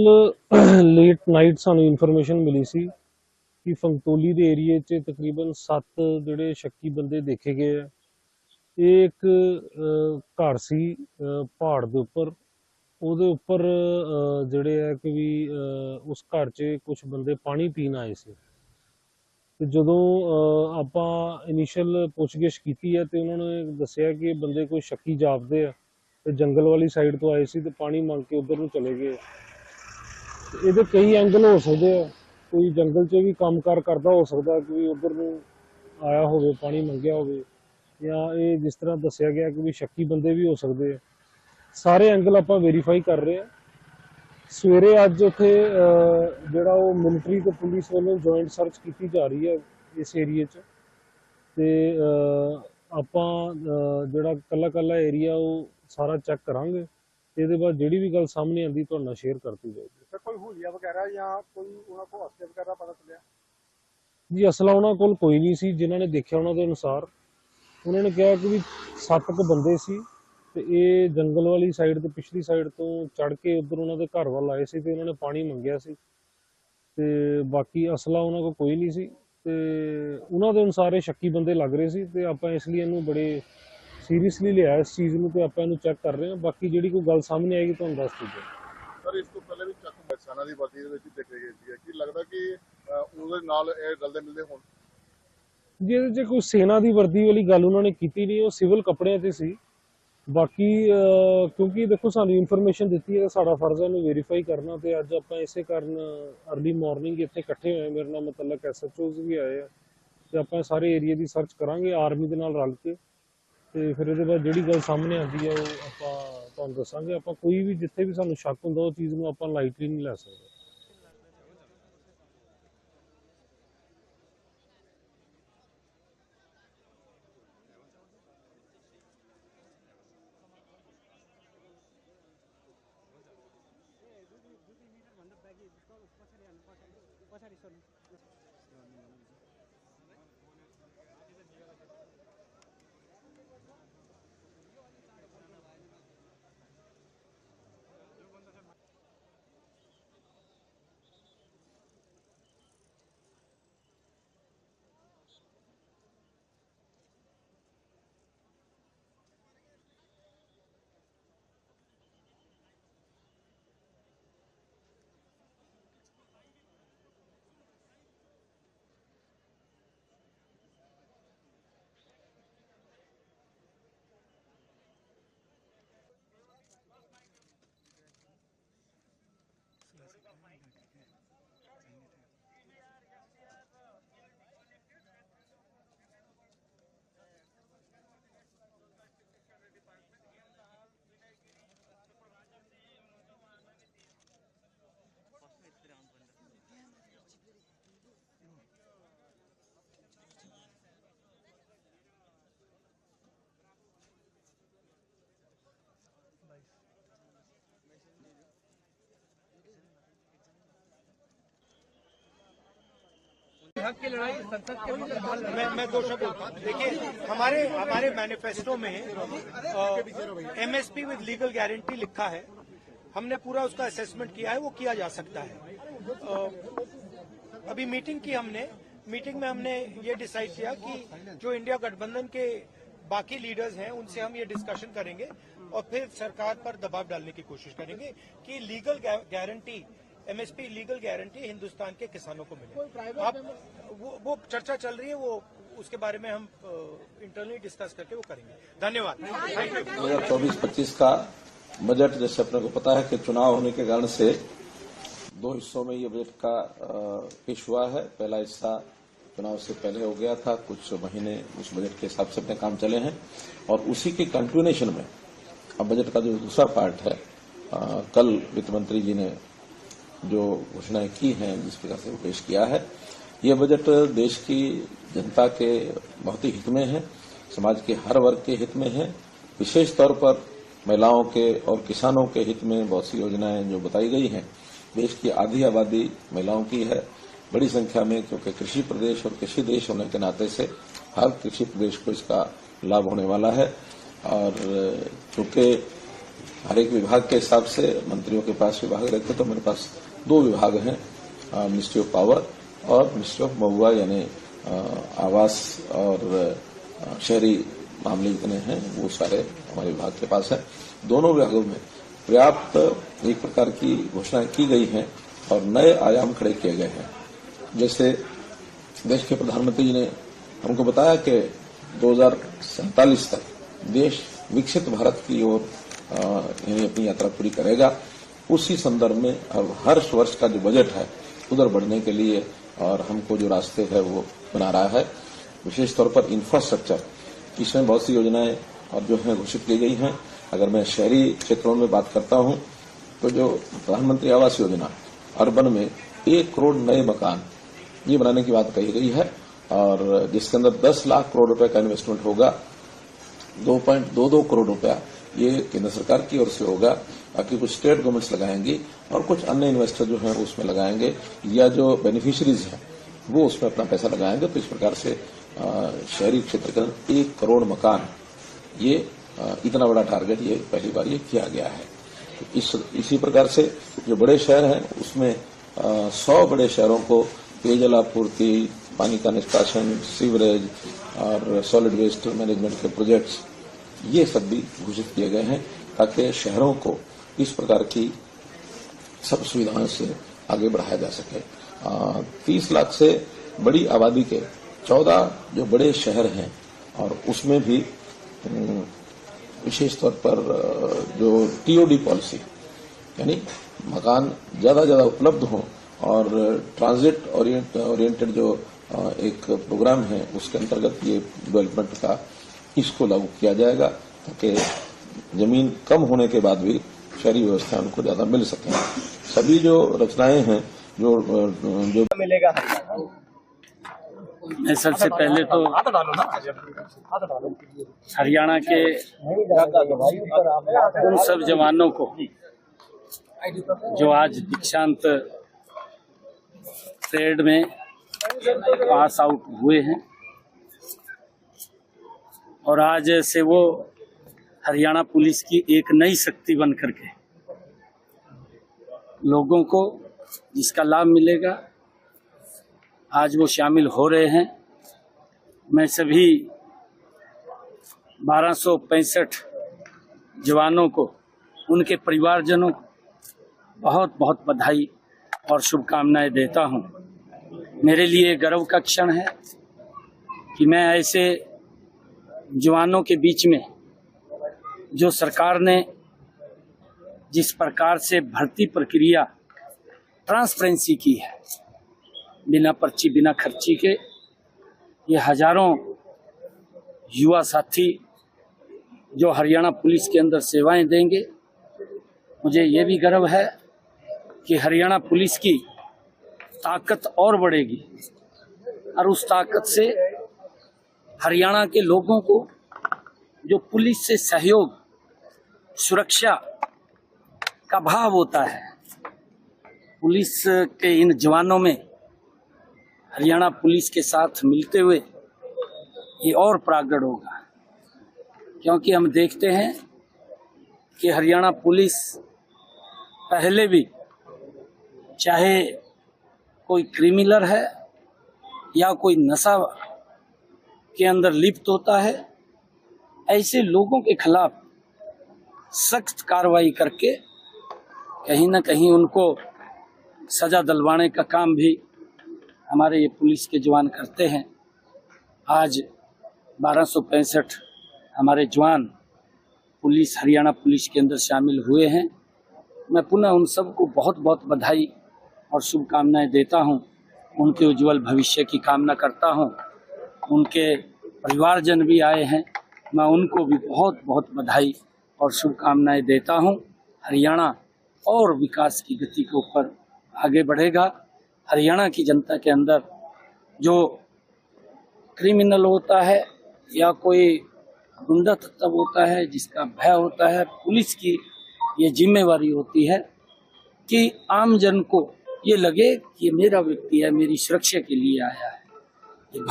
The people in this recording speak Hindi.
ਲੇਟ ਨਾਈਟ ਸਾਨੂੰ ਇਨਫੋਰਮੇਸ਼ਨ ਮਿਲੀ ਸੀ ਕਿ ਫੰਗਤੋਲੀ ਦੇ ਏਰੀਏ 'ਚ ਤਕਰੀਬਨ 7 ਜਿਹੜੇ ਸ਼ੱਕੀ ਬੰਦੇ ਦੇਖੇ ਗਏ ਆ। ਇਹ ਇੱਕ ਘਰ ਸੀ ਪਹਾੜ ਦੇ ਉੱਪਰ, ਉਹਦੇ ਉੱਪਰ ਜਿਹੜੇ ਆ ਕਿ ਵੀ ਉਸ ਘਰ 'ਚ ਕੁਝ ਬੰਦੇ ਪਾਣੀ ਪੀਣ ਆਏ ਸੀ। ਤੇ ਜਦੋਂ ਆਪਾਂ ਇਨੀਸ਼ੀਅਲ ਪੁੱਛਗਿੱਛ ਕੀਤੀ ਹੈ ਤੇ ਉਹਨਾਂ ਨੇ ਦੱਸਿਆ ਕਿ ਇਹ ਬੰਦੇ ਕੋਈ ਸ਼ੱਕੀ ਜਾਪਦੇ ਆ ਤੇ ਜੰਗਲ ਵਾਲੀ ਸਾਈਡ ਤੋਂ ਆਏ ਸੀ ਤੇ ਪਾਣੀ ਮੰਗ ਕੇ ਉਧਰ ਨੂੰ ਚਲੇ ਗਏ। ਇਹਦੇ ਕਈ ਐਂਗਲ ਹੋ ਸਕਦੇ ਆ, ਕੋਈ ਜੰਗਲ 'ਚ ਵੀ ਕੰਮਕਾਰ ਕਰਦਾ ਹੋ ਸਕਦਾ, ਕੋਈ ਉਧਰ ਨੂੰ ਆਇਆ ਹੋਵੇ, ਪਾਣੀ ਮੰਗਿਆ ਹੋਵੇ, ਜਾਂ ਇਹ ਜਿਸ ਤਰ੍ਹਾਂ ਦੱਸਿਆ ਗਿਆ ਕਿ ਵੀ ਸ਼ੱਕੀ ਬੰਦੇ ਵੀ ਹੋ ਸਕਦੇ ਆ। ਸਾਰੇ ਐਂਗਲ ਆਪਾਂ ਵੈਰੀਫਾਈ ਕਰ ਰਹੇ ਆ। ਸਵੇਰੇ ਅੱਜ ਉੱਥੇ ਜਿਹੜਾ ਉਹ ਮਿਲਟਰੀ ਤੇ ਪੁਲਿਸ ਵੱਲੋਂ ਜੁਆਇੰਟ ਸਰਚ ਕੀਤੀ ਜਾ ਰਹੀ ਹੈ ਇਸ ਏਰੀਏ 'ਚ, ਤੇ ਆਪਾਂ ਜਿਹੜਾ ਕੱਲਾ ਏਰੀਆ ਉਹ ਸਾਰਾ ਚੈੱਕ ਕਰਾਂਗੇ। ਇਹਦੇ ਬਾਅਦ ਜਿਹੜੀ ਵੀ ਗੱਲ ਸਾਹਮਣੇ ਆਂਦੀ ਤੁਹਾਡੇ ਨਾਲ ਸ਼ੇਅਰ ਕਰਤੀ ਜਾਏਗੀ। ਸਰ ਕੋਈ ਹੁਲੀਆ ਵਗੈਰਾ ਜਾਂ ਕੋਈ ਉਹਨਾਂ ਕੋਲ ਅਸਲੇ ਵਗੈਰਾ ਪਤਾ ਚੱਲਿਆ? ਜੀ ਅਸਲਾ ਉਹਨਾਂ ਕੋਲ ਕੋਈ ਨਹੀਂ ਸੀ। ਜਿਨ੍ਹਾਂ ਨੇ ਦੇਖਿਆ ਉਹਨਾਂ ਦੇ ਅਨੁਸਾਰ ਉਹਨਾਂ ਨੇ ਕਿਹਾ ਕਿ ਵੀ 7 ਕੁ ਬੰਦੇ ਸੀ ਤੇ ਇਹ ਜੰਗਲ ਵਾਲੀ ਸਾਈਡ ਤੇ ਪਿਛਲੀ ਸਾਈਡ ਤੋਂ ਚੜ ਕੇ ਉਧਰ ਉਹਨਾਂ ਦੇ ਘਰ ਵੱਲ ਆਏ ਸੀ ਤੇ ਉਹਨਾਂ ਨੇ ਪਾਣੀ ਮੰਗਿਆ ਸੀ, ਤੇ ਬਾਕੀ ਅਸਲਾ ਉਹਨਾਂ ਕੋਲ ਕੋਈ ਨਹੀਂ ਸੀ ਤੇ ਉਹਨਾਂ ਦੇ ਅਨੁਸਾਰ ਇਹ ਸ਼ੱਕੀ ਬੰਦੇ ਲੱਗ ਰਹੇ ਸੀ। ਤੇ ਆਪਾਂ ਇਸ ਲਈ ਇਹਨੂੰ ਬੜੇ ਸੀਰੀਅਸਲੀ ਲਿਆ ਇਸ ਚੀਜ਼ ਨੂੰ ਤੇ ਆਪਾਂ ਇਹਨੂੰ ਚੈੱਕ ਕਰ ਰਹੇ ਹਾਂ। ਬਾਕੀ ਜਿਹੜੀ ਕੋਈ ਗੱਲ ਸਾਹਮਣੇ ਆਏਗੀ ਤੁਹਾਨੂੰ ਦੱਸ ਦਿੱਤੀ ਜਾਏਗੀ। ਸਰ ਇਸ ਤੋਂ ਪਹਿਲੇ ਵੀ ਚੱਕ ਬਰਸਾਨਾ ਦੀ ਵਰਦੀ ਦੇ ਵਿੱਚ ਦੇਖੇ ਗਏ ਸੀ, ਕੀ ਲੱਗਦਾ ਕਿ ਉਹਦੇ ਨਾਲ ਇਹ ਰਲਦੇ ਮਿਲਦੇ ਹੋਣ? ਜਿਹਦੇ 'ਚ ਕੋਈ ਸੈਨਾ ਦੀ ਵਰਦੀ ਵਾਲੀ ਗੱਲ ਉਹਨਾਂ ਨੇ ਕੀਤੀ ਨਹੀਂ, ਉਹ ਸਿਵਲ ਕੱਪੜਿਆਂ 'ਤੇ ਸੀ। ਬਾਕੀ ਕਿਉਂਕਿ ਦੇਖੋ ਸਾਨੂੰ ਇਨਫੋਰਮੇਸ਼ਨ ਦਿੱਤੀ ਹੈ, ਸਾਡਾ ਫਰਜ਼ ਹੈ ਇਹਨੂੰ ਵੈਰੀਫਾਈ ਕਰਨਾ, ਤੇ ਅੱਜ ਆਪਾਂ ਇਸੇ ਕਾਰਨ ਅਰਲੀ ਮਾਰਨਿੰਗ ਇੱਥੇ ਇਕੱਠੇ ਹੋਏ। ਮੇਰੇ ਨਾਲ ਮਤਲਬ SHOs ਵੀ ਆਏ ਆ ਤੇ ਆਪਾਂ ਸਾਰੇ ਏਰੀਏ ਦੀ ਸਰਚ ਕਰਾਂਗੇ ਆਰਮੀ ਦੇ ਨਾਲ ਰਲ ਕੇ, ਤੇ ਫਿਰ ਇਹਦੇ ਬਾਅਦ ਜਿਹੜੀ ਗੱਲ ਸਾਹਮਣੇ ਆਉਂਦੀ ਹੈ ਉਹ ਆਪਾਂ ਤੁਹਾਨੂੰ ਦੱਸਾਂਗੇ। ਆਪਾਂ ਕੋਈ ਵੀ ਜਿੱਥੇ ਵੀ ਸਾਨੂੰ ਸ਼ੱਕ ਹੁੰਦਾ ਉਹ ਚੀਜ਼ ਨੂੰ ਆਪਾਂ ਲਾਈਟਲੀ ਨਹੀਂ ਲੈ ਸਕਦੇ। हक की लड़ाई संसद के मैं 2 शब्द बोलता हूँ। देखिए हमारे मैनिफेस्टो में MSP विद लीगल गारंटी लिखा है। हमने पूरा उसका असेसमेंट किया है, वो किया जा सकता है। अभी मीटिंग में हमने ये डिसाइड किया कि जो इंडिया गठबंधन के बाकी लीडर्स हैं उनसे हम ये डिस्कशन करेंगे और फिर सरकार पर दबाव डालने की कोशिश करेंगे कि legal guarantee MSP legal guarantee Hindustan के किसानों को मिले। अब वो चर्चा चल रही है, वो उसके बारे में हम इंटरनली डिस्कस करके वो करेंगे। धन्यवाद। 2024-25 का बजट जैसे अपने को पता है कि चुनाव होने के कारण से 2 हिस्सों में ये बजट का पेश हुआ है। पहला हिस्सा चुनाव से पहले हो गया था, कुछ महीने उस बजट के हिसाब से अपने काम चले हैं और उसी के कंटिन्यूएशन में अब बजट का जो दूसरा पार्ट है, कल वित्त मंत्री जी ने जो घोषणाएं की हैं जिस प्रकार से वो पेश किया है, ये बजट देश की जनता के बहुत ही हित में है, समाज के हर वर्ग के हित में है। विशेष तौर पर महिलाओं के और किसानों के हित में बहुत सी योजनाएं जो बताई गई हैं। देश की आधी आबादी महिलाओं की है बड़ी संख्या में, क्योंकि कृषि प्रदेश और कृषि देश होने के नाते से हर कृषि प्रदेश को इसका लाभ होने वाला है। और चूंकि हर एक विभाग के हिसाब से मंत्रियों के पास विभाग रहते, तो मेरे पास 2 विभाग हैं, मिनिस्ट्री ऑफ पावर और मिनिस्ट्री ऑफ महुआ, यानी आवास और शहरी मामले जितने हैं वो सारे हमारे विभाग के पास है। दोनों विभागों में पर्याप्त एक प्रकार की घोषणाएं की गई हैं और नए आयाम खड़े किए गए हैं। जैसे देश के प्रधानमंत्री जी ने हमको बताया कि 2047 तक देश विकसित भारत की ओर यानी अपनी यात्रा पूरी करेगा। उसी संदर्भ में अब हर वर्ष का जो बजट है उधर बढ़ने के लिए और हमको जो रास्ते है वो बना रहा है। विशेष तौर पर इंफ्रास्ट्रक्चर, इसमें बहुत सी योजनाएं और जो है घोषित की गई हैं। अगर मैं शहरी क्षेत्रों में बात करता हूं तो जो प्रधानमंत्री आवास योजना अर्बन में 1 करोड़ नए मकान ये बनाने की बात कही गई है और जिसके अंदर 10 लाख करोड़ रुपए का इन्वेस्टमेंट होगा। 2.22 करोड़ रुपया ये केंद्र सरकार की ओर से होगा, बाकी कुछ स्टेट गवर्नमेंट्स लगाएंगी और कुछ अन्य इन्वेस्टर जो हैं उसमें लगाएंगे या जो बेनिफिशियरीज हैं वो उसमें अपना पैसा लगाएंगे। तो इस प्रकार से शहरी क्षेत्र के अंदर 1 करोड़ मकान, ये इतना बड़ा टारगेट ये पहली बार ये किया गया है। इसी प्रकार से जो बड़े शहर हैं उसमें 100 बड़े शहरों को पेयजल आपूर्ति, पानी का निष्कासन, सीवरेज और सॉलिड वेस्ट मैनेजमेंट के प्रोजेक्ट्स ये सब भी घोषित किए गए हैं ताकि शहरों को इस प्रकार की सब सुविधाओं से आगे बढ़ाया जा सके। 30 लाख से बड़ी आबादी के 14 जो बड़े शहर हैं और उसमें भी विशेष तौर पर जो टीओडी पॉलिसी यानी मकान ज्यादा उपलब्ध हों और ट्रांजिट ओरिएंटेड जो एक प्रोग्राम है उसके अंतर्गत ये डेवलपमेंट का इसको लागू किया जाएगा ताकि जमीन कम होने के बाद भी शहरी व्यवस्था उनको ज्यादा मिल सके। सभी जो रचनाएं हैं जो मिलेगा। मैं सबसे पहले तो हरियाणा के उन सब जवानों को जो आज दीक्षांत परेड में पास आउट हुए हैं और आज से वो हरियाणा पुलिस की एक नई शक्ति बन करके लोगों को जिसका लाभ मिलेगा आज वो शामिल हो रहे हैं। मैं सभी 1265 जवानों को, उनके परिवारजनों को बहुत बहुत बधाई और शुभकामनाएं देता हूं। मेरे लिए गर्व का क्षण है कि मैं ऐसे जवानों के बीच में जो सरकार ने जिस प्रकार से भर्ती प्रक्रिया ट्रांसपेरेंसी की है, बिना पर्ची बिना खर्ची के ये हजारों युवा साथी जो हरियाणा पुलिस के अंदर सेवाएं देंगे, मुझे ये भी गर्व है कि हरियाणा पुलिस की ताकत और बढ़ेगी और उस ताकत से हरियाणा के लोगों को जो पुलिस से सहयोग, सुरक्षा का भाव होता है, पुलिस के इन जवानों में हरियाणा पुलिस के साथ मिलते हुए ये और प्रकट होगा। क्योंकि हम देखते हैं कि हरियाणा पुलिस पहले भी चाहे कोई क्रिमिनल है या कोई नशा के अंदर लिप्त होता है, ऐसे लोगों के खिलाफ सख्त कार्रवाई करके कहीं न कहीं उनको सजा दिलवाने का काम भी हमारे ये पुलिस के जवान करते हैं। आज 1265 हमारे जवान पुलिस, हरियाणा पुलिस के अंदर शामिल हुए हैं। मैं पुनः उन सबको बहुत बहुत बधाई और शुभकामनाएं देता हूं। उनके उज्जवल भविष्य की कामना करता हूं। उनके परिवारजन भी आए हैं, मैं उनको भी बहुत बहुत बधाई और शुभकामनाएं देता हूं। हरियाणा और विकास की गति के ऊपर आगे बढ़ेगा। हरियाणा की जनता के अंदर जो क्रिमिनल होता है या कोई गुंडा तत्व होता है जिसका भय होता है, पुलिस की ये जिम्मेवारी होती है कि आम जन को ये लगे कि ये मेरा व्यक्ति है, मेरी सुरक्षा के लिए आया है।